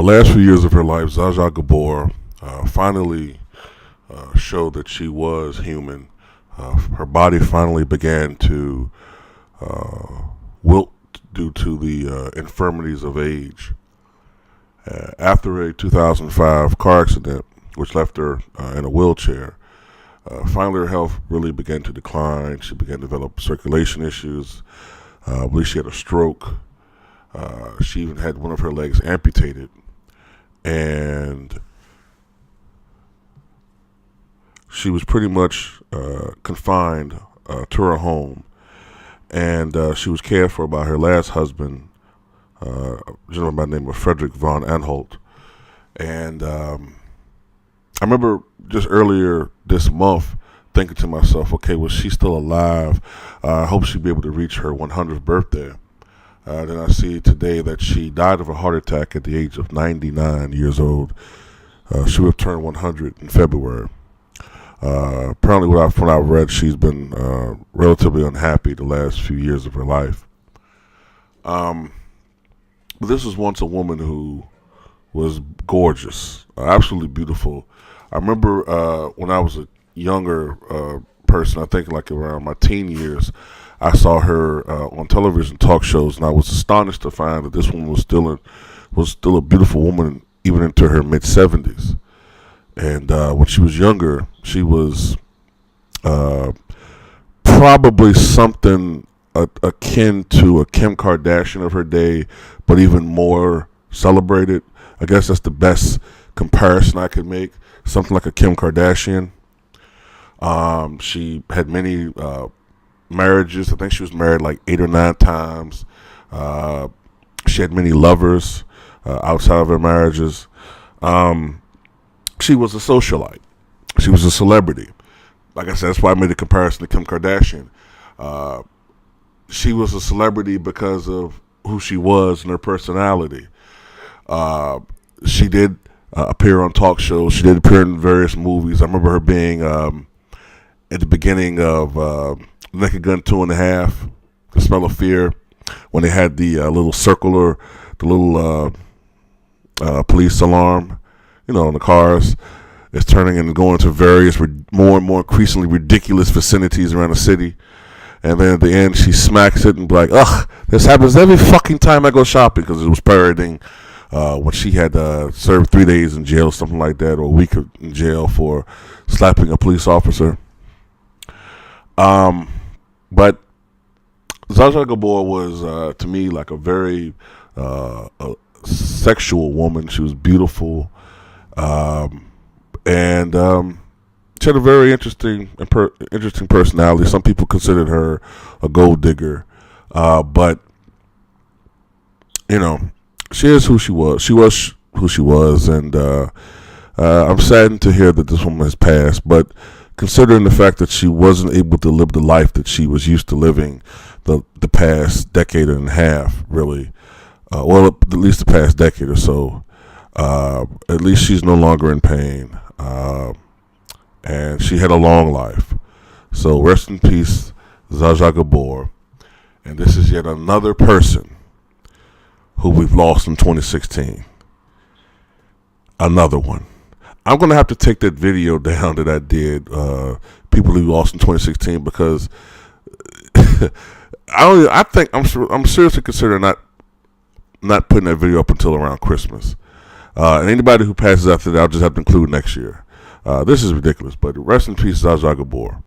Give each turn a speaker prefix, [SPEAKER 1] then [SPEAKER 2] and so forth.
[SPEAKER 1] last few years of her life, Zsa Zsa Gabor finally showed that she was human. Her body finally began to wilt due to the infirmities of age. After a 2005 car accident, which left her in a wheelchair, finally her health really began to decline. She began to develop circulation issues. I believe she had a stroke. She even had one of her legs amputated. And she was pretty much confined to her home. And she was cared for by her last husband, a gentleman by the name of Frederick von Anholt. And I remember just earlier this month thinking to myself, okay, well, she's still alive. I hope she'll be able to reach her 100th birthday. Then I see today that she died of a heart attack at the age of 99 years old. She would have turned 100 in February. Apparently, from what I've read, she's been relatively unhappy the last few years of her life. But this was once a woman who was gorgeous, absolutely beautiful. I remember when I was a younger person, I think like around my teen years, I saw her on television talk shows, and I was astonished to find that this woman was still a beautiful woman, even into her mid-70s. And when she was younger, she was probably something akin to a Kim Kardashian of her day, but even more celebrated. I guess that's the best comparison I could make. Something like a Kim Kardashian. She had many marriages. I think she was married like 8 or 9 times. She had many lovers outside of her marriages. She was a socialite. She was a celebrity. Like I said, that's why I made a comparison to Kim Kardashian. She was a celebrity because of who she was and her personality. She did appear on talk shows. She did appear in various movies. I remember her being at the beginning of Naked Gun 2.5, The Smell of Fear, when they had the little circular, the little police alarm, in the cars. It's turning and going to various more and more increasingly ridiculous vicinities around the city. And then at the end, she smacks it and be like, ugh, this happens every fucking time I go shopping, because it was parodying when she had served 3 days in jail, something like that, or a week in jail for slapping a police officer. But Zsa Zsa Gabor was, to me, like a very sexual woman. She was beautiful. And she had a very interesting personality. Some people considered her a gold digger. But, she is who she was. She was who she was. And I'm saddened to hear that this woman has passed. But considering the fact that she wasn't able to live the life that she was used to living the past decade and a half, really, well, at least the past decade or so, at least she's no longer in pain, and she had a long life. So rest in peace, Zsa Zsa Gabor. And this is yet another person who we've lost in 2016. Another one. I'm going to have to take that video down that I did, people who lost in 2016, because I'm seriously considering not putting that video up until around Christmas. And anybody who passes after that, I'll just have to include next year. This is ridiculous, but rest in peace, Zsa Zsa Gabor.